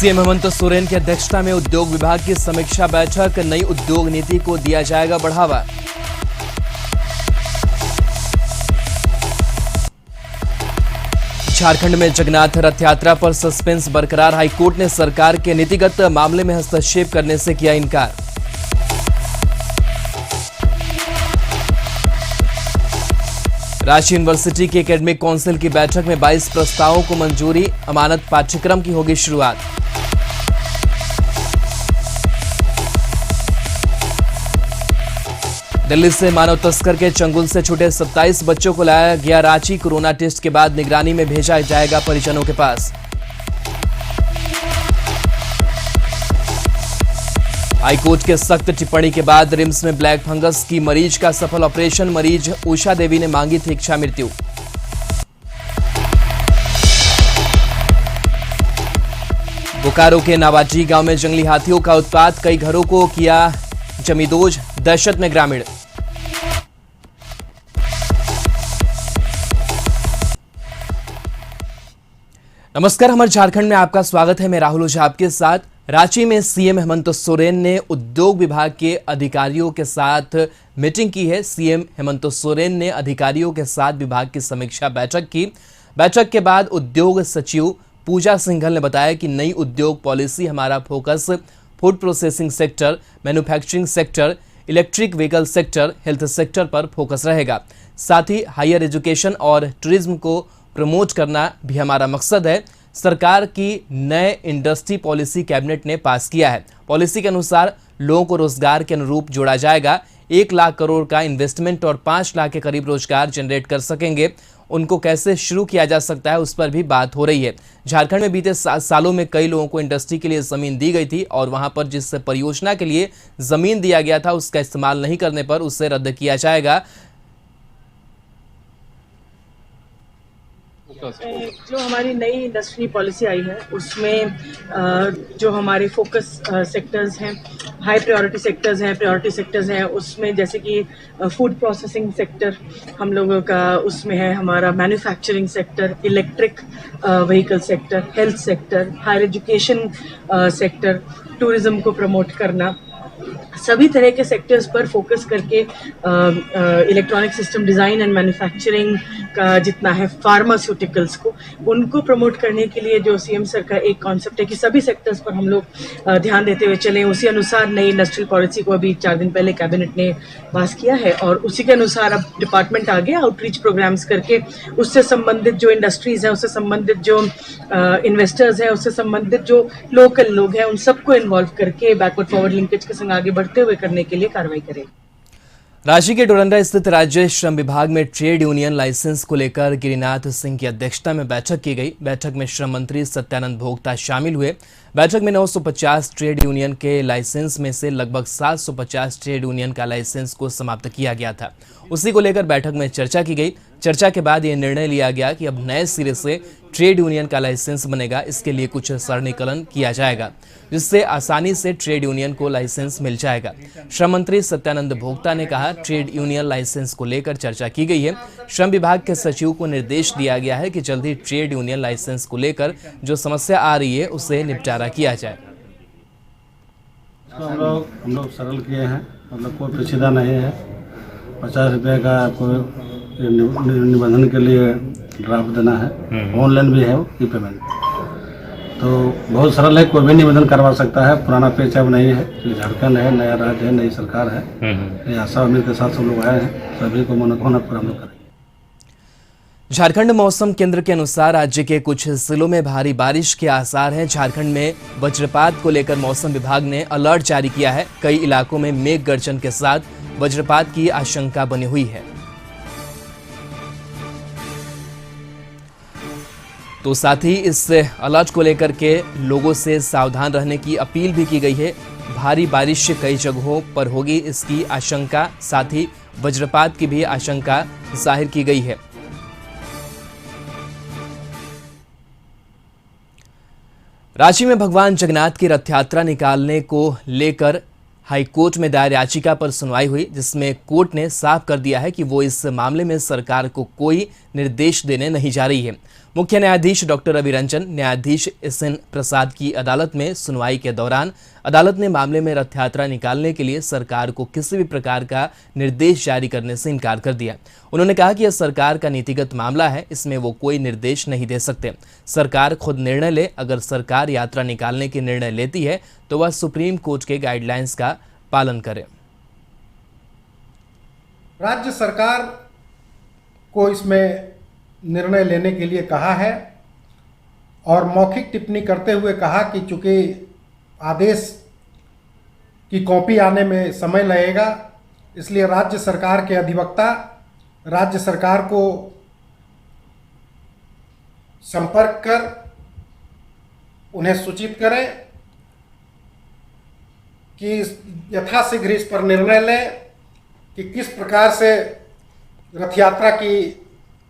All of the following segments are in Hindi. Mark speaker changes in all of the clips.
Speaker 1: सीएम हेमंत सोरेन की अध्यक्षता में उद्योग विभाग की समीक्षा बैठक, नई उद्योग नीति को दिया जाएगा बढ़ावा। झारखंड में जगन्नाथ रथ यात्रा पर सस्पेंस बरकरार, हाईकोर्ट ने सरकार के नीतिगत मामले में हस्तक्षेप करने से किया इनकार। रांची यूनिवर्सिटी की एकेडमिक काउंसिल की बैठक में 22 प्रस्तावों को मंजूरी, अमानत पाठ्यक्रम की होगी शुरुआत। दिल्ली से मानव तस्कर के चंगुल से छूटे 27 बच्चों को लाया गया रांची, कोरोना टेस्ट के बाद निगरानी में भेजा जाएगा परिजनों के पास। हाईकोर्ट के सख्त टिप्पणी के बाद रिम्स में ब्लैक फंगस की मरीज का सफल ऑपरेशन, मरीज उषा देवी ने मांगी थी इच्छा मृत्यु। बोकारो के नावाजी गांव में जंगली हाथियों का उत्पात, कई घरों को किया जमींदोज, दहशत में ग्रामीण। नमस्कार, हमारे झारखंड में आपका स्वागत है। मैं राहुल ओझा आपके साथ। रांची में सीएम हेमंत सोरेन ने उद्योग विभाग के अधिकारियों के साथ मीटिंग की है। सीएम हेमंत सोरेन ने अधिकारियों के साथ विभाग की समीक्षा बैठक की। बैठक के बाद उद्योग सचिव पूजा सिंघल ने बताया कि नई उद्योग पॉलिसी हमारा focus food processing sector, manufacturing sector, electric vehicle sector, health sector पर फोकस रहेगा। साथ ही हायर एजुकेशन और टूरिज्म को प्रमोट करना भी हमारा मकसद है। सरकार की नए इंडस्ट्री पॉलिसी कैबिनेट ने पास किया है। पॉलिसी के अनुसार लोगों को रोजगार के अनुरूप जोड़ा जाएगा। 1 लाख करोड़ का इन्वेस्टमेंट और 5 लाख के करीब रोजगार जनरेट कर सकेंगे। उनको कैसे शुरू किया जा सकता है उस पर भी बात हो रही है। झारखंड में बीते 7 सालों में कई लोगों को इंडस्ट्री के लिए जमीन दी गई थी और वहां पर जिस परियोजना के लिए जमीन दिया गया था उसका इस्तेमाल नहीं करने पर उसे रद्द किया जाएगा।
Speaker 2: जो हमारी नई इंडस्ट्री पॉलिसी आई है उसमें जो हमारे फोकस सेक्टर्स हैं, हाई प्रायोरिटी सेक्टर्स हैं, उसमें जैसे कि फूड प्रोसेसिंग सेक्टर हम लोगों का उसमें है, हमारा manufacturing sector, electric vehicle sector, health sector, higher education sector, tourism को प्रमोट करना, सभी तरह के सेक्टर्स पर फोकस करके electronic system design and manufacturing का जितना है, फार्मास्यूटिकल्स को उनको प्रमोट करने के लिए जो सीएम सर का एक कॉन्सेप्ट है कि सभी सेक्टर्स पर हम लोग ध्यान देते हुए चलें। उसी अनुसार नई इंडस्ट्रियल पॉलिसी को अभी 4 दिन पहले कैबिनेट ने पास किया है और उसी के अनुसार अब डिपार्टमेंट आगे आउटरीच प्रोग्राम्स करके उससे संबंधित जो इंडस्ट्रीज़ हैं, उससे संबंधित जो इन्वेस्टर्स हैं, उससे संबंधित जो लोकल लोग हैं, उन सबको इन्वॉल्व करके बैकवर्ड फॉरवर्ड लिंकेज के संग आगे बढ़ते हुए करने के लिए कार्रवाई करें।
Speaker 1: रांची के डोरंडा स्थित राज्य श्रम विभाग में ट्रेड यूनियन लाइसेंस को लेकर गिरिनाथ सिंह की अध्यक्षता में बैठक की गई। बैठक में श्रम मंत्री सत्यानंद भोक्ता शामिल हुए। बैठक में 950 ट्रेड यूनियन के लाइसेंस में से लगभग 750 ट्रेड यूनियन का लाइसेंस को समाप्त किया गया था। उसी को लेकर बैठक में चर्चा की गई। चर्चा के बाद यह निर्णय लिया गया कि अब नए सिरे से ट्रेड यूनियन का लाइसेंस बनेगा। इसके लिए कुछ सरलीकरण किया जाएगा जिससे आसानी से ट्रेड यूनियन को लाइसेंस मिल जाएगा। श्रम मंत्री सत्यानंद भोक्ता ने कहा, ट्रेड यूनियन लाइसेंस को लेकर चर्चा की गई है। श्रम विभाग के सचिव को निर्देश दिया गया है कि जल्द ही ट्रेड यूनियन लाइसेंस को लेकर जो समस्या आ रही है उसे निपटारा किया जाए।
Speaker 3: हम लोग सरल किए हैं, मतलब कोई पेचीदा नहीं है। 50 रुपये का आपको निबंधन के लिए ड्राफ्ट देना है, ऑनलाइन भी है ई पेमेंट, तो बहुत सरल है, कोई भी निबंधन करवा सकता है। पुराना पेच अब नहीं है, झारखंड है, नया राज्य है, नई सरकार है। ये आशा उम्मीद के साथ सब लोग आए हैं, सभी को मनोकामना पूरा हम लोग करेंगे।
Speaker 1: झारखंड मौसम केंद्र के अनुसार राज्य के कुछ जिलों में भारी बारिश के आसार हैं। झारखंड में वज्रपात को लेकर मौसम विभाग ने अलर्ट जारी किया है। कई इलाकों में मेघ गर्जन के साथ वज्रपात की आशंका बनी हुई है। तो साथ ही इस अलर्ट को लेकर के लोगों से सावधान रहने की अपील भी की गई है। भारी बारिश कई जगहों पर होगी इसकी आशंका, साथ ही वज्रपात की भी आशंका जाहिर की गई है। रांची में भगवान जगन्नाथ की रथ यात्रा निकालने को लेकर हाईकोर्ट में दायर याचिका पर सुनवाई हुई, जिसमें कोर्ट ने साफ कर दिया है कि वो इस मामले में सरकार को कोई निर्देश देने नहीं जा रही है। मुख्य न्यायाधीश डॉक्टर रवि रंजन, न्यायाधीश SN प्रसाद की अदालत में सुनवाई के दौरान अदालत ने मामले में रथ यात्रा निकालने के लिए सरकार को किसी भी प्रकार का निर्देश जारी करने से इनकार कर दिया। उन्होंने कहा कि यह सरकार का नीतिगत मामला है, इसमें वो कोई निर्देश नहीं दे सकते। सरकार खुद निर्णय ले। अगर सरकार यात्रा निकालने की निर्णय लेती है तो वह सुप्रीम कोर्ट के गाइडलाइंस का पालन करे।
Speaker 4: राज्य सरकार को इसमें निर्णय लेने के लिए कहा है और मौखिक टिप्पणी करते हुए कहा कि चूंकि आदेश की कॉपी आने में समय लगेगा, इसलिए राज्य सरकार के अधिवक्ता राज्य सरकार को संपर्क कर उन्हें सूचित करें कि यथाशीघ्र इस पर निर्णय लें कि किस प्रकार से रथ यात्रा की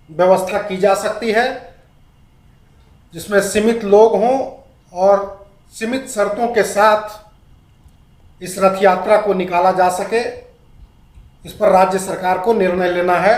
Speaker 4: व्यवस्था की जा सकती है, जिसमें सीमित लोग हों और सीमित शर्तों के साथ इस रथ यात्रा को निकाला जा सके। इस पर राज्य सरकार को निर्णय लेना है।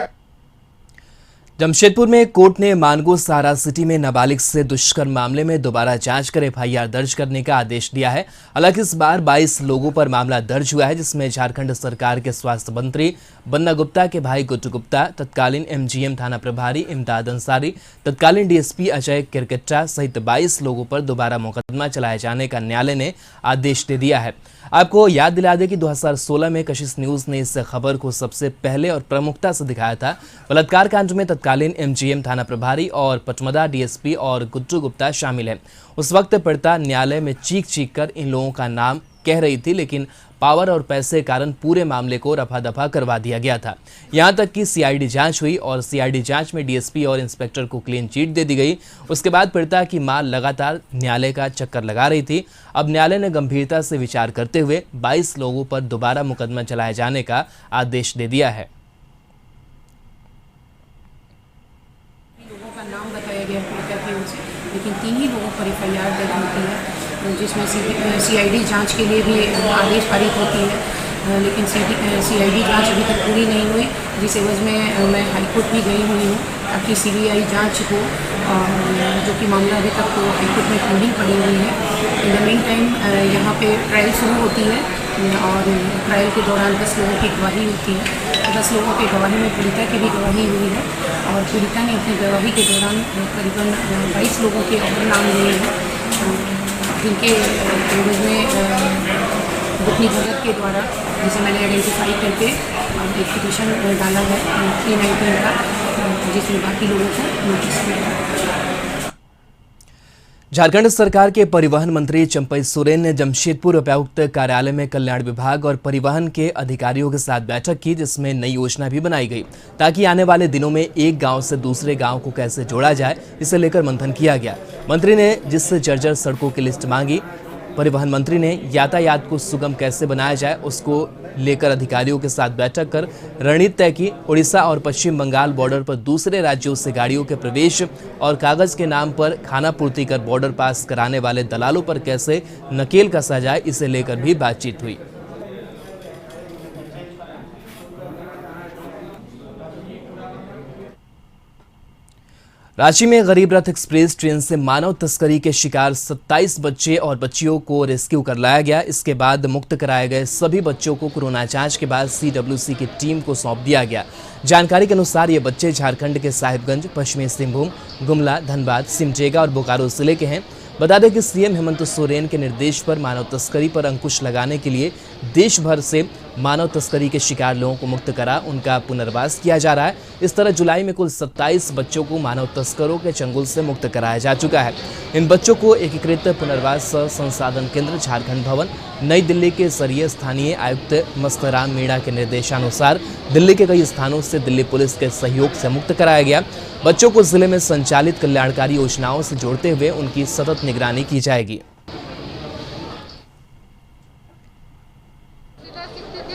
Speaker 1: जमशेदपुर में कोर्ट ने मानगो सहारा सिटी में नाबालिग से दुष्कर्म मामले में दोबारा जांच कर FIR दर्ज करने का आदेश दिया है। हालांकि इस बार 22 लोगों पर मामला दर्ज हुआ है, जिसमें झारखंड सरकार के स्वास्थ्य मंत्री बन्ना गुप्ता के भाई गुड्डू गुप्ता, तत्कालीन MGM थाना प्रभारी इमदाद अंसारी, तत्कालीन DSP अजय किरकिट्टा सहित 22 लोगों पर दोबारा मुकदमा चलाए जाने का न्यायालय ने आदेश दे दिया है। आपको याद दिला दें कि 2016 में कशिश न्यूज ने इस खबर को सबसे पहले और प्रमुखता से दिखाया था। बलात्कार कांड में तत्कालीन MGM थाना प्रभारी और पचमदा DSP और गुड्डू गुप्ता शामिल हैं। उस वक्त पीड़िता न्यायालय में चीख कर इन लोगों का नाम कह रही थी, लेकिन पावर और पैसे के कारण पूरे मामले को रफा दफा करवा दिया गया था। यहां तक कि CID जांच हुई और CID जांच में DSP और इंस्पेक्टर को क्लीन चिट दे दी गई। उसके बाद पीड़िता की मां लगातार न्यायालय का चक्कर लगा रही थी। अब न्यायालय ने गंभीरता से विचार करते हुए 22 लोगों पर दोबारा मुकदमा चलाए जाने का आदेश दे दिया है।
Speaker 5: लोगों का नाम बताया गया पीड़िता की ओर से, लेकिन 3 ही लोगों पर FIR दर्ज होती है, जिसमें CID जांच के लिए भी आदेश पारित होती है, लेकिन CID जांच अभी तक पूरी नहीं हुई, जिस एवज में मैं हाईकोर्ट भी गई हुई हूँ ताकि CBI जांच हो, जो कि मामला अभी तक तो हाईकोर्ट में पेंडिंग पड़ी हुई है। इन द मीन टाइम यहाँ पे ट्रायल शुरू होती है और ट्रायल के दौरान 10 लोगों की गवाही होती है। 10 लोगों की गवाही में पीड़िता की भी गवाही हुई है और पीड़िता ने अपनी गवाही के दौरान करीबन 22 लोगों के और नाम लिए हैं, जिनके एवज में बुकनी भगत के द्वारा, जिसे मैंने आइडेंटिफाई करके एक पिटीशन डाला है 319 का, जिसमें बाकी लोगों को नोटिस किया।
Speaker 1: झारखंड सरकार के परिवहन मंत्री चंपई सोरेन ने जमशेदपुर उपायुक्त कार्यालय में कल्याण विभाग और परिवहन के अधिकारियों के साथ बैठक की, जिसमें नई योजना भी बनाई गई ताकि आने वाले दिनों में एक गांव से दूसरे गांव को कैसे जोड़ा जाए, इसे लेकर मंथन किया गया। मंत्री ने जिस जर्जर सड़कों की लिस्ट मांगी, परिवहन मंत्री ने यातायात को सुगम कैसे बनाया जाए उसको लेकर अधिकारियों के साथ बैठक कर रणनीति तय की। उड़ीसा और पश्चिम बंगाल बॉर्डर पर दूसरे राज्यों से गाड़ियों के प्रवेश और कागज के नाम पर खाना पूर्ति कर बॉर्डर पास कराने वाले दलालों पर कैसे नकेल कसा जाए, इसे लेकर भी बातचीत हुई। रांची में गरीब रथ एक्सप्रेस ट्रेन से मानव तस्करी के शिकार 27 बच्चे और बच्चियों को रेस्क्यू कर लाया गया। इसके बाद मुक्त कराए गए सभी बच्चों को कोरोना जांच के बाद CWC की टीम को सौंप दिया गया। जानकारी के अनुसार ये बच्चे झारखंड के साहिबगंज, पश्चिमी सिंहभूम, गुमला, धनबाद, सिमडेगा और बोकारो जिले के हैं। बता दें कि CM हेमंत सोरेन के निर्देश पर मानव तस्करी पर अंकुश लगाने के लिए देश भर से मानव तस्करी के शिकार लोगों को मुक्त करा उनका पुनर्वास किया जा रहा है। इस तरह जुलाई में कुल 27 बच्चों को मानव तस्करों के चंगुल से मुक्त कराया जा चुका है। इन बच्चों को एकीकृत पुनर्वास संसाधन केंद्र झारखंड भवन नई दिल्ली के जरिए स्थानीय आयुक्त मस्तराम मीणा के निर्देशानुसार दिल्ली के कई स्थानों से दिल्ली पुलिस के सहयोग से मुक्त कराया गया। बच्चों को जिले में संचालित कल्याणकारी योजनाओं से जोड़ते हुए उनकी सतत निगरानी की जाएगी।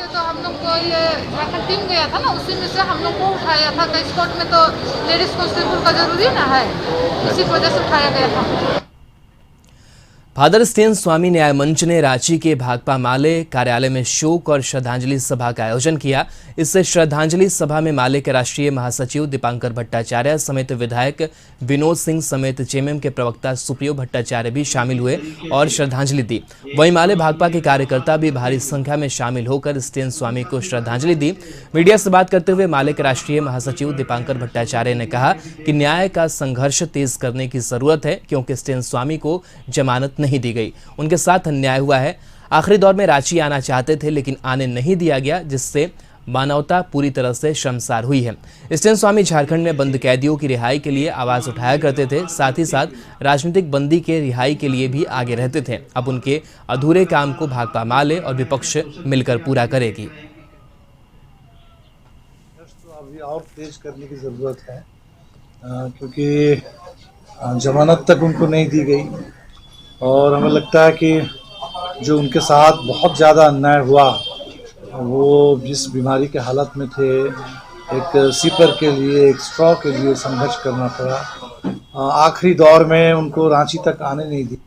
Speaker 6: तो हम लोग को ये झारखंड टीम गया था ना, उसी में से हम लोग को उठाया था। स्कॉट में तो लेडीज कांस्टेबल का जरूरी ना है, इसी वजह से उठाया गया था।
Speaker 1: फादर स्टेन स्वामी न्याय मंच ने रांची के भाकपा माले कार्यालय में शोक और श्रद्धांजलि सभा का आयोजन किया। इस श्रद्धांजलि सभा में माले के राष्ट्रीय महासचिव दीपांकर भट्टाचार्य समेत विधायक विनोद सिंह समेत जेएमएम के प्रवक्ता सुप्रियो भट्टाचार्य भी शामिल हुए और श्रद्धांजलि दी। वहीं माले भाकपा के कार्यकर्ता भी भारी संख्या में शामिल होकर स्टेन स्वामी को श्रद्धांजलि दी। मीडिया से बात करते हुए माले के राष्ट्रीय महासचिव दीपांकर भट्टाचार्य ने कहा कि न्याय का संघर्ष तेज करने की जरूरत है, क्योंकि स्टेन स्वामी को जमानत नहीं दी गई। उनके साथ अन्याय हुआ है। आखिरी दौर में रांची आना चाहते थे लेकिन आने नहीं दिया गया, जिससे मानवता पूरी तरह से शर्मसार हुई है। स्टेन स्वामी झारखंड में बंद कैदियों की रिहाई के लिए आवाज उठाया करते थे, साथ ही साथ राजनीतिक बंदी के रिहाई के लिए भी आगे रहते थे। अब उनके अधूरे काम को भाकपा माले और विपक्ष मिलकर पूरा करेगी।
Speaker 7: अभी और तेज करने की जरूरत है, क्योंकि जमानत तक उनको नहीं दी गई और हमें लगता है कि जो उनके साथ बहुत ज़्यादा अन्याय हुआ, वो जिस बीमारी के हालत में थे, एक सीपर के लिए, एक स्ट्रॉ के लिए संघर्ष करना पड़ा। आखिरी दौर में उनको रांची तक आने नहीं दी।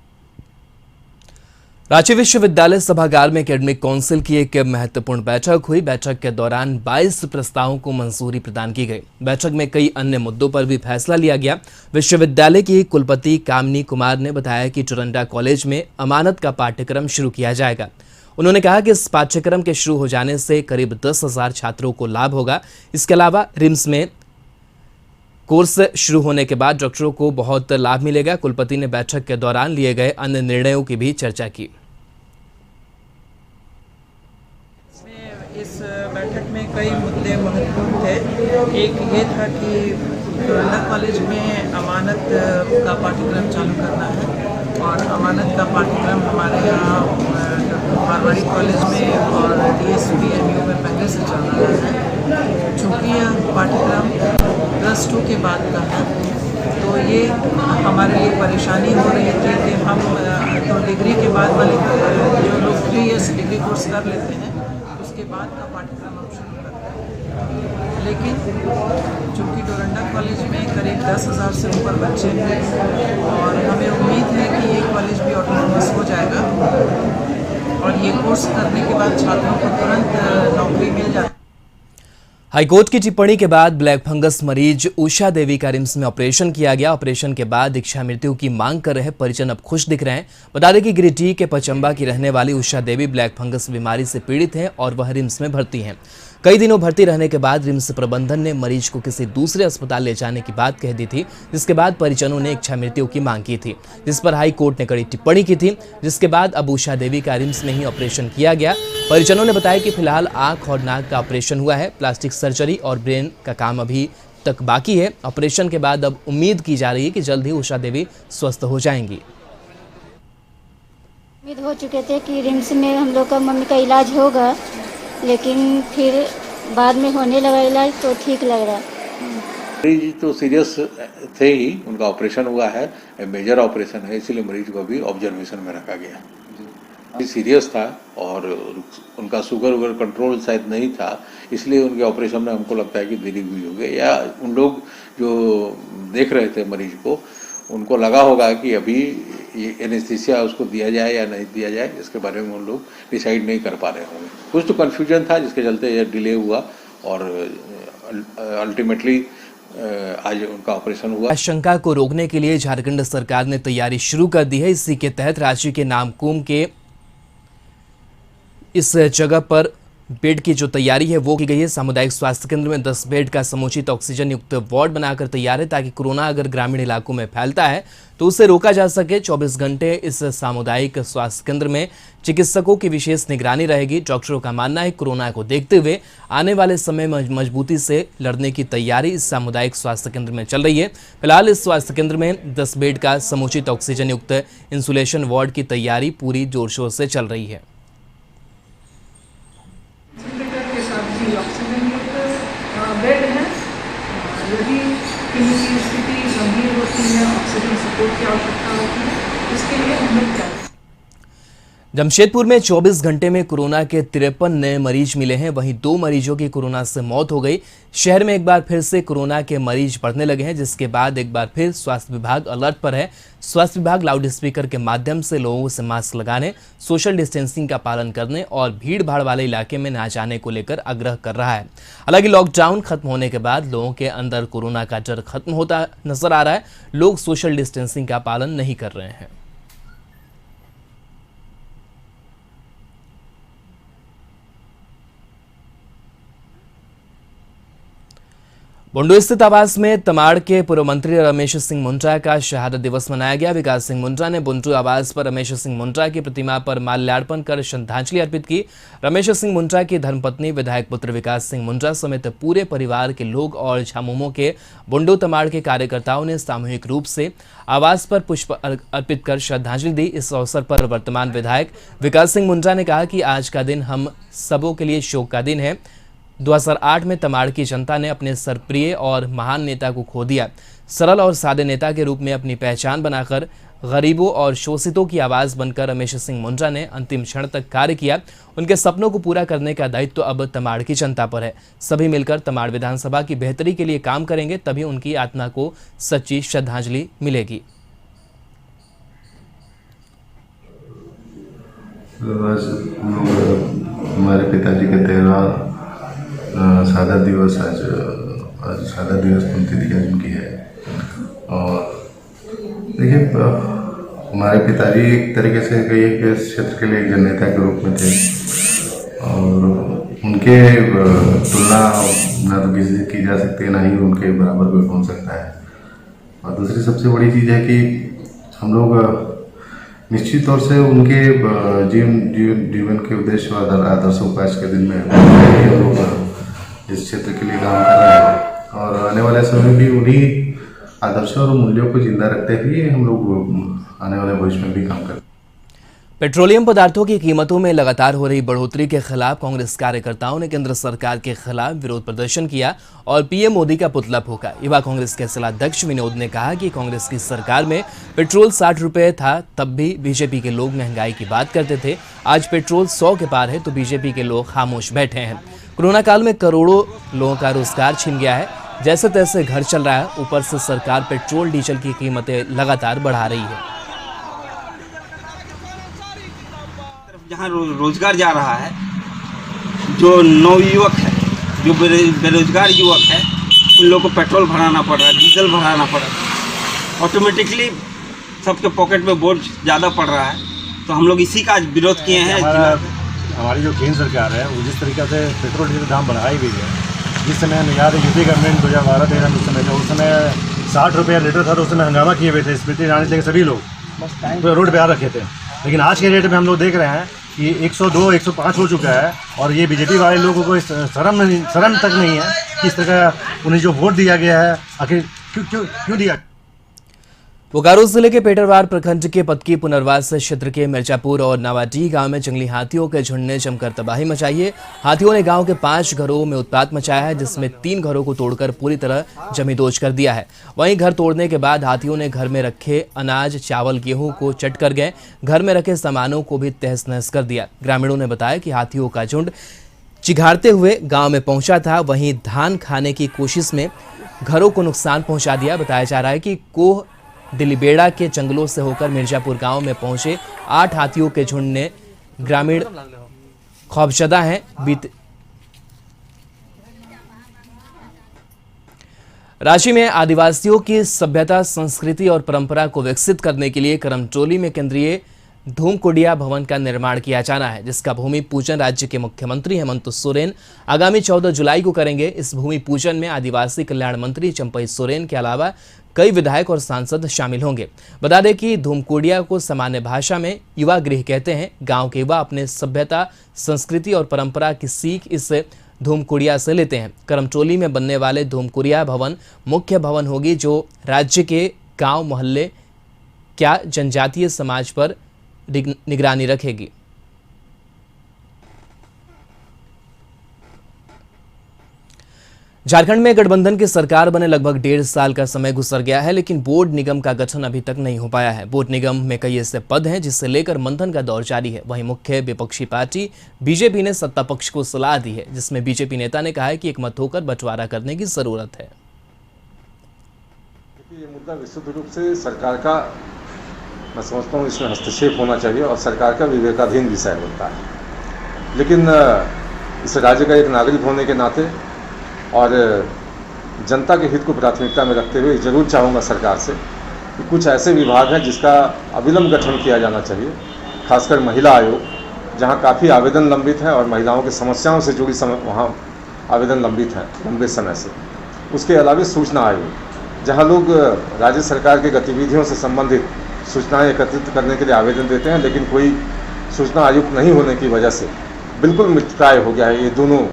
Speaker 1: रांची विश्वविद्यालय सभागार में एकेडमिक काउंसिल की एक महत्वपूर्ण बैठक हुई। बैठक के दौरान 22 प्रस्तावों को मंजूरी प्रदान की गई। बैठक में कई अन्य मुद्दों पर भी फैसला लिया गया। विश्वविद्यालय की कुलपति कामनी कुमार ने बताया कि टोरंडा कॉलेज में अमानत का पाठ्यक्रम शुरू किया जाएगा। उन्होंने कहा कि इस पाठ्यक्रम के शुरू हो जाने से करीब 10,000 छात्रों को लाभ होगा। इसके अलावा रिम्स में कोर्स शुरू होने के बाद डॉक्टरों को बहुत लाभ मिलेगा। कुलपति ने बैठक के दौरान लिए गए अन्य निर्णयों की भी चर्चा की।
Speaker 8: इस बैठक में कई मुद्दे महत्वपूर्ण थे। एक ये था कि टोरंडा कॉलेज में अमानत का पाठ्यक्रम चालू करना है और अमानत का पाठ्यक्रम हमारे यहाँ मारवाड़ी कॉलेज में और DSPMU में पहले से चल रहा है। चूँकि यह पाठ्यक्रम +2 के बाद का है, तो ये हमारे लिए परेशानी हो रही थी कि हम तो डिग्री के बाद वाले जो लोग 3 इयर्स डिग्री कोर्स कर लेते हैं, उसके बाद का पाठ्यक्रम हम शुरू करते हैं। लेकिन चूँकि टोरंडा कॉलेज में करीब 10,000 से ऊपर बच्चे हैं और हमें उम्मीद है कि ये कॉलेज भी ऑटोनोमस हो जाएगा और ये कोर्स करने के बाद छात्रों को तुरंत नौकरी मिल जाती है।
Speaker 1: हाईकोर्ट की टिप्पणी के बाद ब्लैक फंगस मरीज उषा देवी का रिम्स में ऑपरेशन किया गया। ऑपरेशन के बाद इच्छा मृत्यु की मांग कर रहे परिजन अब खुश दिख रहे हैं। बता दें कि गिरिडीह के पचंबा की रहने वाली उषा देवी ब्लैक फंगस बीमारी से पीड़ित हैं और वह रिम्स में भर्ती हैं। कई दिनों भर्ती रहने के बाद रिम्स प्रबंधन ने मरीज को किसी दूसरे अस्पताल ले जाने की बात कह दी थी, जिसके बाद परिजनों ने इच्छा मृत्यु की मांग की थी, जिस पर हाई कोर्ट ने कड़ी टिप्पणी की थी, जिसके बाद अब उषा देवी का रिम्स में ही ऑपरेशन किया गया। परिजनों ने बताया कि फिलहाल आंख और नाक का ऑपरेशन हुआ है। प्लास्टिक सर्जरी और ब्रेन का काम अभी तक बाकी है। ऑपरेशन के बाद अब उम्मीद की जा रही है कि जल्द ही उषा देवी स्वस्थ हो जाएंगी।
Speaker 9: उम्मीद हो चुके थे कि रिम्स में हम लोग का मम्मी का इलाज होगा, लेकिन फिर बाद में होने लगा इलाज, तो ठीक लग रहा है।
Speaker 10: मरीज तो सीरियस थे ही, उनका ऑपरेशन हुआ है, मेजर ऑपरेशन है, इसलिए मरीज को भी ऑब्जर्वेशन में रखा गया। सीरियस था और उनका शुगर कंट्रोल शायद नहीं था, इसलिए उनके ऑपरेशन में हमको लगता है कि देरी हुई होगी, या उन लोग जो देख रहे थे मरीज को, उनको लगा होगा कि अभी ये एनेस्थीसिया उसको दिया जाए या नहीं दिया जाए, इसके बारे में उन लोग डिसाइड नहीं कर पा रहे होंगे। कुछ तो कन्फ्यूजन था, जिसके चलते ये डिले हुआ और अल्टीमेटली आज उनका ऑपरेशन हुआ।
Speaker 1: आशंका को रोकने के लिए झारखंड सरकार ने तैयारी शुरू कर दी है। इसी के तहत रांची के नामकुम के इस जगह पर बेड की जो तैयारी है वो की गई है। सामुदायिक स्वास्थ्य केंद्र में 10 बेड का समुचित ऑक्सीजन युक्त वार्ड बनाकर तैयार है, ताकि कोरोना अगर ग्रामीण इलाकों में फैलता है तो उसे रोका जा सके। 24 घंटे इस सामुदायिक स्वास्थ्य केंद्र में चिकित्सकों की विशेष निगरानी रहेगी। डॉक्टरों का मानना है कोरोना को देखते हुए आने वाले समय में मजबूती से लड़ने की तैयारी इस सामुदायिक स्वास्थ्य केंद्र में चल रही है। फिलहाल इस स्वास्थ्य केंद्र में 10 बेड का समुचित ऑक्सीजन युक्त इंसुलेशन वार्ड की तैयारी पूरी जोर शोर से चल रही है।
Speaker 2: बेड है, यदि किसी की स्थिति गंभीर होती है, ऑक्सीजन सपोर्ट की आवश्यकता होती है, इसके लिए हम लोग
Speaker 1: जमशेदपुर में 24 घंटे में कोरोना के 53 नए मरीज मिले हैं। वहीं 2 मरीजों की कोरोना से मौत हो गई। शहर में एक बार फिर से कोरोना के मरीज बढ़ने लगे हैं, जिसके बाद एक बार फिर स्वास्थ्य विभाग अलर्ट पर है। स्वास्थ्य विभाग लाउड स्पीकर के माध्यम से लोगों से मास्क लगाने, सोशल डिस्टेंसिंग का पालन करने और भीड़ भाड़ वाले इलाके में ना जाने को लेकर आग्रह कर रहा है। हालांकि लॉकडाउन खत्म होने के बाद लोगों के अंदर कोरोना का डर खत्म होता नजर आ रहा है। लोग सोशल डिस्टेंसिंग का पालन नहीं कर रहे हैं। बुंडू स्थित आवास में तमाड़ के पूर्व मंत्री रमेश सिंह मुंडा का शहादत दिवस मनाया गया। विकास सिंह मुंडा ने बुंडू आवास पर रमेश सिंह मुंडा की प्रतिमा पर माल्यार्पण कर श्रद्धांजलि अर्पित की। रमेश सिंह मुंडा की धर्मपत्नी विधायक पुत्र विकास सिंह मुंडा समेत पूरे परिवार के लोग और झामुमो के बुंडू तमाड़ के कार्यकर्ताओं ने सामूहिक रूप से आवास पर पुष्प अर्पित कर श्रद्धांजलि दी। इस अवसर पर वर्तमान विधायक विकास सिंह मुंडा ने कहा कि आज का दिन हम सबों के लिए शोक का दिन है। 2008 में तमाड़ की जनता ने अपने सरप्रिय और महान नेता को खो दिया। सरल और सादे नेता के रूप में अपनी पहचान बनाकर गरीबों और शोषितों की आवाज़ बनकर रमेश सिंह मुंडा ने अंतिम क्षण तक कार्य किया। उनके सपनों को पूरा करने का दायित्व अब तमाड़ की जनता पर है। सभी मिलकर तमाड़ विधानसभा की बेहतरी के लिए काम करेंगे, तभी उनकी आत्मा को सच्ची श्रद्धांजलि मिलेगी।
Speaker 11: हमारे पिताजी का 13 शहादत दिवस आज शहादत दिवस पुण्यतिथि आज उनकी है। और देखिए, हमारे पिताजी एक तरीके से कहिए कि इस क्षेत्र के लिए एक जननेता के रूप में थे और उनके तुलना ना तो किसी से की जा सकती है, ना ही उनके बराबर कोई पहुंच सकता है। और दूसरी सबसे बड़ी चीज़ है कि हम लोग निश्चित तौर से उनके जीवन के उद्देश्य और आदर्शों को आज के दिन में हम लोग इस क्षेत्र के लिए काम कर रहे हैं और आने वाले समय में भी उन्हीं आदर्शों और मूल्यों को जिंदा रखते हुए हम लोग आने वाले भविष्य में भी काम करें।
Speaker 1: पेट्रोलियम पदार्थों की कीमतों में लगातार हो रही बढ़ोतरी के खिलाफ कांग्रेस कार्यकर्ताओं ने केंद्र सरकार के खिलाफ विरोध प्रदर्शन किया और पीएम मोदी का पुतला फूंका। युवा कांग्रेस के जिलाध्यक्ष विनोद ने कहा कि कांग्रेस की सरकार में पेट्रोल 60 रुपये था, तब भी बीजेपी के लोग महंगाई की बात करते थे। आज पेट्रोल 100 के पार है तो बीजेपी के लोग खामोश बैठे हैं। कोरोना काल में करोड़ों लोगों का रोजगार छिन गया है। जैसे तैसे घर चल रहा है, ऊपर से सरकार पेट्रोल डीजल की कीमतें लगातार बढ़ा रही है।
Speaker 12: जहाँ रोजगार जा रहा है, जो नवयुवक है, जो बेरोजगार युवक है, उन लोगों को पेट्रोल भराना पड़ रहा है, डीजल भराना पड़ रहा है। ऑटोमेटिकली सबके पॉकेट में बोझ ज़्यादा पड़ रहा है। तो हम लोग इसी का विरोध किए हैं।
Speaker 13: हमारी जो केंद्र सरकार है वो जिस तरीके से पेट्रोल डीजल दाम बढ़ाई हुई है, जिस समय याद है यूपी गवर्नमेंट 2012-13 में उस समय था, उस समय 60 रुपये लीटर था तो उस समय हंगामा किए हुए थे। स्मृति ईरानी से सभी लोग रोड पे आ रखे थे। लेकिन आज के डेट में हम लोग देख रहे हैं कि 102, 105 हो चुका है और ये बीजेपी वाले लोगों को शर्म तक नहीं है कि इस तरह उन्हें जो वोट दिया गया है आखिर क्यों दिया।
Speaker 1: बोकारो जिले के पेटरवार प्रखंड के पतकी पुनर्वास क्षेत्र के मिर्जापुर और नावाडीह गांव में जंगली हाथियों के झुंड ने जमकर तबाही मचाई है। हाथियों ने गांव के 5 घरों में उत्पात मचाया है, जिसमें 3 घरों को तोड़कर पूरी तरह जमींदोज कर दिया है। वहीं घर तोड़ने के बाद हाथियों ने घर में रखे अनाज, चावल, गेहूं को चट कर गए। घर में रखे सामानों को भी तहस नहस कर दिया। ग्रामीणों ने बताया कि हाथियों का झुंड चिघाड़ते हुए गाँव में पहुंचा था। वहीं धान खाने की कोशिश में घरों को नुकसान पहुंचा दिया। बताया जा रहा है कि कोह दिलीबेड़ा के जंगलों से होकर मिर्जापुर गांव में पहुंचे 8 हाथियों के झुंड ने ग्रामीण खौफजदा हैं। रांची में आदिवासियों की सभ्यता, संस्कृति और परंपरा को विकसित करने के लिए करमटोली में केंद्रीय धूमकुड़िया भवन का निर्माण किया जाना है, जिसका भूमि पूजन राज्य के मुख्यमंत्री हेमंत सोरेन आगामी 14 जुलाई को करेंगे। इस भूमि पूजन में आदिवासी कल्याण मंत्री चंपई सोरेन के अलावा कई विधायक और सांसद शामिल होंगे। बता दें कि धूमकुड़िया को सामान्य भाषा में युवा गृह कहते हैं। गांव के युवा अपने सभ्यता, संस्कृति और परंपरा की सीख इस धूमकुड़िया से लेते हैं। करमटोली में बनने वाले धूमकुड़िया भवन मुख्य भवन होगी, जो राज्य के गांव मोहल्ले क्या जनजातीय समाज पर निगरानी रखेगी। झारखंड में गठबंधन की सरकार बने लगभग 1.5 साल का समय गुजर गया है, लेकिन बोर्ड निगम का गठन अभी तक नहीं हो पाया है। बोर्ड निगम में कई ऐसे पद हैं जिससे लेकर मंथन का दौर जारी है। वहीं मुख्य विपक्षी पार्टी बीजेपी ने सत्ता पक्ष को सलाह दी है, जिसमें बीजेपी नेता ने कहा है कि एकमत होकर बंटवारा करने की जरूरत है।
Speaker 14: ये मुद्दा विशुद्ध रूप से सरकार का, मैं समझता हूँ इसमें हस्तक्षेप होना चाहिए और सरकार का विवेकाधीन विषय होता है। लेकिन इस राज्य का एक नागरिक होने के नाते और जनता के हित को प्राथमिकता में रखते हुए जरूर चाहूँगा सरकार से कि कुछ ऐसे विभाग हैं जिसका अविलंब गठन किया जाना चाहिए, खासकर महिला आयोग, जहाँ काफ़ी आवेदन लंबित हैं और महिलाओं की समस्याओं से जुड़ी वहाँ आवेदन लंबित हैं लंबे समय से। उसके अलावा सूचना आयोग, जहाँ लोग राज्य सरकार की गतिविधियों से संबंधित सूचनाएं एकत्रित करने के लिए आवेदन देते हैं, लेकिन कोई सूचना आयुक्त नहीं होने की वजह से बिल्कुल मृतप्राय हो गया है ये दोनों।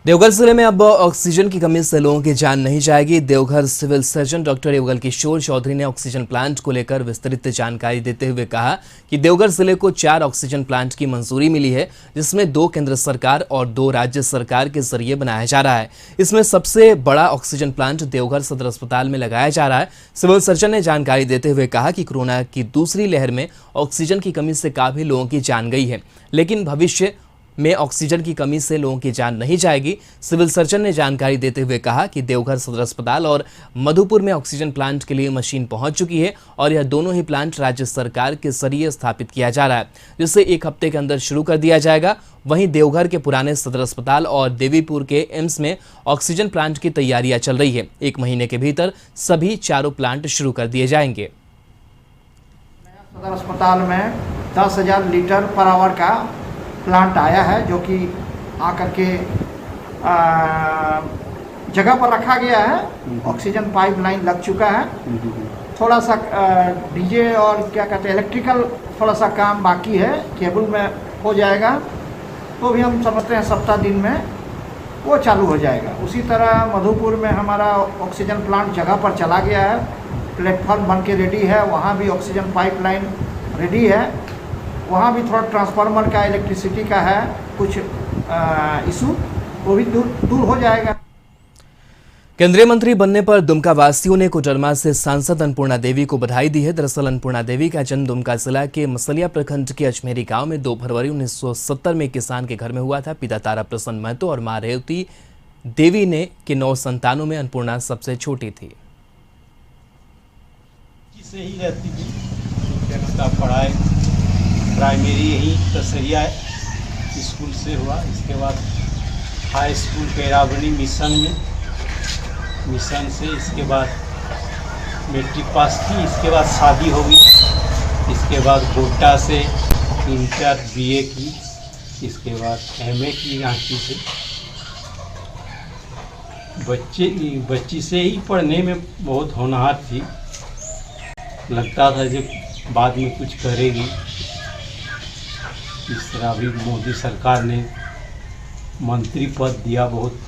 Speaker 1: देवघर जिले में अब ऑक्सीजन की कमी से लोगों की जान नहीं जाएगी। Deoghar civil surgeon doctor Yugal Kishore Chaudhary ने ऑक्सीजन प्लांट को लेकर विस्तृत जानकारी देते हुए कहा कि देवघर जिले को 4 ऑक्सीजन प्लांट की मंजूरी मिली है, जिसमें 2 केंद्र सरकार और 2 राज्य सरकार के जरिए बनाया जा रहा है। इसमें सबसे बड़ा ऑक्सीजन प्लांट देवघर सदर अस्पताल में लगाया जा रहा है। सिविल सर्जन ने जानकारी देते हुए कहा कि कोरोना की दूसरी लहर में ऑक्सीजन की कमी से काफी लोगों की जान गई है, लेकिन भविष्य में ऑक्सीजन की कमी से लोगों की जान नहीं जाएगी। सिविल सर्जन ने जानकारी देते हुए कहा कि देवघर सदर अस्पताल और मधुपुर में ऑक्सीजन प्लांट के लिए मशीन पहुंच चुकी है और यह दोनों ही प्लांट राज्य सरकार के जरिए स्थापित किया जा रहा है, जिसे 1 हफ्ते के अंदर शुरू कर दिया जाएगा। वहीं देवघर के पुराने सदर अस्पताल और देवीपुर के एम्स में ऑक्सीजन प्लांट की तैयारियां चल रही है। 1 महीने के भीतर सभी 4 प्लांट शुरू कर दिए जाएंगे।
Speaker 15: सदर अस्पताल में 10,000 लीटर पर आवर का प्लांट आया है, जो कि आकर के जगह पर रखा गया है। ऑक्सीजन पाइपलाइन लग चुका है। थोड़ा सा डीजे और क्या कहते हैं इलेक्ट्रिकल थोड़ा सा काम बाकी है, केबल में हो जाएगा, तो भी हम समझते हैं सप्ताह दिन में वो चालू हो जाएगा। उसी तरह मधुपुर में हमारा ऑक्सीजन प्लांट जगह पर चला गया है, प्लेटफॉर्म बन के रेडी है, वहाँ भी ऑक्सीजन पाइपलाइन रेडी है। वहाँ भी थोड़ा ट्रांसफार्मर का इलेक्ट्रिसिटी का है कुछ इशू, वो भी दूर हो जाएगा।
Speaker 1: केंद्रीय मंत्री बनने पर दुमका वासियों ने कोडरमा से सांसद अन्नपूर्णा देवी को बधाई दी है। दरअसल अन्नपूर्णा देवी का जन्म दुमका जिला के मसलिया प्रखंड के अजमेरी गांव में 2 फरवरी 1970 में किसान के घर में हुआ था। पिता तारा प्रसन्न महतो और मां रेवती देवी ने के 9 संतानों में अन्नपूर्णा सबसे छोटी थी।
Speaker 16: से ही रहती थी, पढ़ाई प्राइमरी यही तसरिया स्कूल से हुआ। इसके बाद हाई स्कूल पेरावनी मिशन से इसके बाद मैट्रिक पास की। इसके बाद शादी हो गई। इसके बाद गोड्डा से इंटर बीए की। इसके बाद एमए की रांची से। बच्ची से ही पढ़ने में बहुत होनहार थी, लगता था जो बाद में कुछ करेगी। इस तरह भी मोदी सरकार ने मंत्री पद दिया। बहुत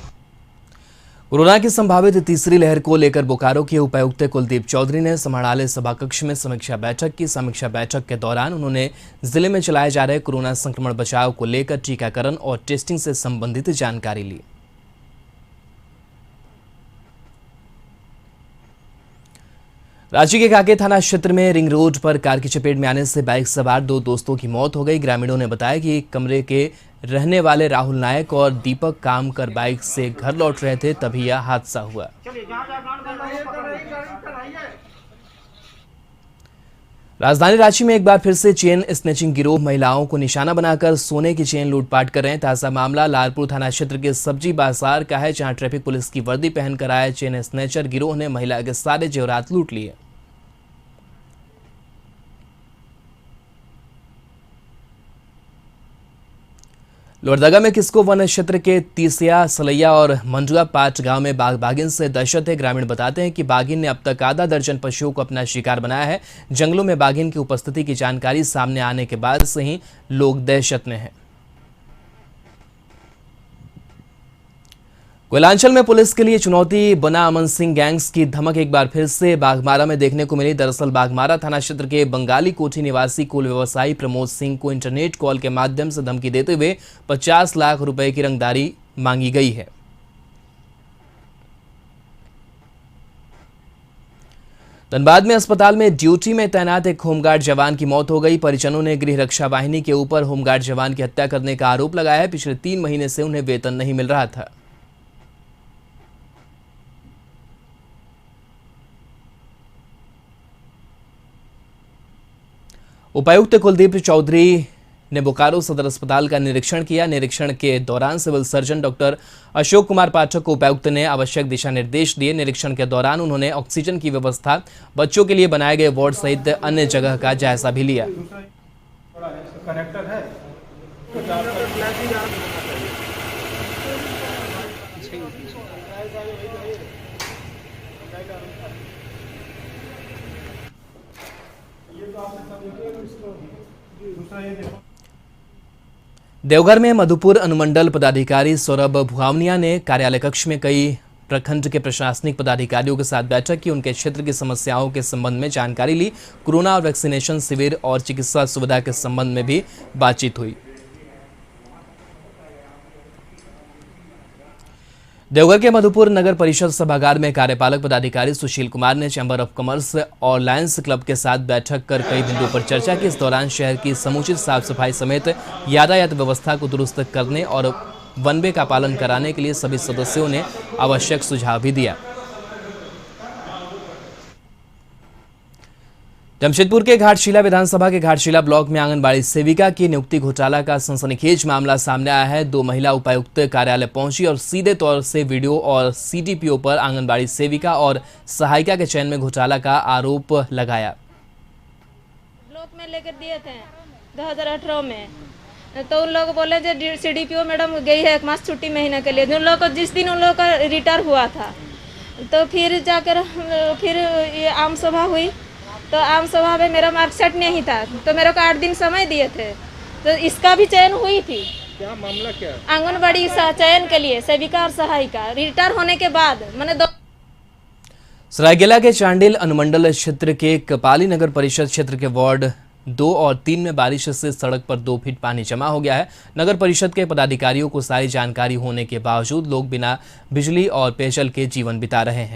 Speaker 1: कोरोना की संभावित तीसरी लहर को लेकर बोकारो के उपायुक्त कुलदीप चौधरी ने समाहरणालय सभाकक्ष में समीक्षा बैठक की। समीक्षा बैठक के दौरान उन्होंने जिले में चलाए जा रहे कोरोना संक्रमण बचाव को लेकर टीकाकरण और टेस्टिंग से संबंधित जानकारी ली। रांची के कांके थाना क्षेत्र में रिंग रोड पर कार की चपेट में आने से बाइक सवार 2 दोस्तों की मौत हो गई। ग्रामीणों ने बताया कि कमरे के रहने वाले राहुल नायक और दीपक काम कर बाइक से घर लौट रहे थे, तभी यह हादसा हुआ। राजधानी रांची में एक बार फिर से चेन स्नैचिंग गिरोह महिलाओं को निशाना बनाकर सोने की चेन लूटपाट कर रहे हैं। ताजा मामला लालपुर थाना क्षेत्र के सब्जी बाजार का है, जहां ट्रैफिक पुलिस की वर्दी पहनकर आए चेन स्नैचर गिरोह ने महिला के सारे जेवरात लूट लिए। लोहरदगा में किस्को वन क्षेत्र के तीसिया, सलैया और मंडुआ पाट गांव में बाघिन से दहशत है। ग्रामीण बताते हैं कि बाघिन ने अब तक आधा दर्जन पशुओं को अपना शिकार बनाया है। जंगलों में बाघिन की उपस्थिति की जानकारी सामने आने के बाद से ही लोग दहशत में हैं। कोयलांचल में पुलिस के लिए चुनौती बना अमन सिंह गैंग्स की धमक एक बार फिर से बाघमारा में देखने को मिली। दरअसल बाघमारा थाना क्षेत्र के बंगाली कोठी निवासी कुल व्यवसायी प्रमोद सिंह को इंटरनेट कॉल के माध्यम से धमकी देते हुए 50 लाख रुपए की रंगदारी मांगी गई है। धनबाद में अस्पताल में ड्यूटी में तैनात एक होमगार्ड जवान की मौत हो गई। परिजनों ने गृह रक्षा वाहिनी के ऊपर होमगार्ड जवान की हत्या करने का आरोप लगाया है। पिछले 3 महीने से उन्हें वेतन नहीं मिल रहा था। उपायुक्त कुलदीप चौधरी ने बोकारो सदर अस्पताल का निरीक्षण किया। निरीक्षण के दौरान civil surgeon doctor Ashok Kumar Pathak को उपायुक्त ने आवश्यक दिशा निर्देश दिए। निरीक्षण के दौरान उन्होंने ऑक्सीजन की व्यवस्था, बच्चों के लिए बनाए गए वार्ड सहित अन्य जगह का जायजा भी लिया। देवघर में मधुपुर अनुमंडल पदाधिकारी सौरभ भुआवनिया ने कार्यालय कक्ष में कई प्रखंड के प्रशासनिक पदाधिकारियों के साथ बैठक की। उनके क्षेत्र की समस्याओं के संबंध में जानकारी ली। कोरोना और वैक्सीनेशन शिविर और चिकित्सा सुविधा के संबंध में भी बातचीत हुई। देवघर के मधुपुर नगर परिषद सभागार में कार्यपालक पदाधिकारी सुशील कुमार ने चैंबर ऑफ कॉमर्स और लायंस क्लब के साथ बैठक कर कई बिंदुओं पर चर्चा की। इस दौरान शहर की समुचित साफ सफाई समेत यातायात व्यवस्था को दुरुस्त करने और वन वे का पालन कराने के लिए सभी सदस्यों ने आवश्यक सुझाव भी दिया। जमशेदपुर के घाटशिला विधानसभा के घाटशिला ब्लॉक में आंगनबाड़ी सेविका की नियुक्ति घोटाला का सनसनीखेज मामला सामने आया है। 2 महिला उपायुक्त कार्यालय पहुंची और सीधे तौर से वीडियो और सीडीपीओ पर आंगनबाड़ी सेविका और सहायिका के चयन में घोटाला का आरोप लगाया।
Speaker 17: ब्लॉक में लेकर दिए थे 2018 में, तो उन लोग बोले जो सीडीपीओ मैडम गई है 1 मास छुट्टी महीने के लिए। उन लोग को जिस दिन उन लोग का रिटायर हुआ था, तो फिर जाकर फिर ये आम सभा हुई, तो आम सभा में मेरा मार्कशीट नहीं था, तो मेरे को 8 दिन समय दिए थे, तो इसका भी चयन हुई थी।
Speaker 4: क्या मामला क्या?
Speaker 17: आंगनबाड़ी चयन के लिए सेविका और सहायिका रिटायर होने के बाद मैंने
Speaker 1: सरायकेला के चांडिल अनुमंडल क्षेत्र के कपाली नगर परिषद क्षेत्र के वार्ड 2 और 3 में बारिश से सड़क पर 2 फीट पानी जमा हो गया है। नगर परिषद के पदाधिकारियों को सारी जानकारी होने के बावजूद लोग बिना बिजली और पेयजल के जीवन बिता रहे हैं।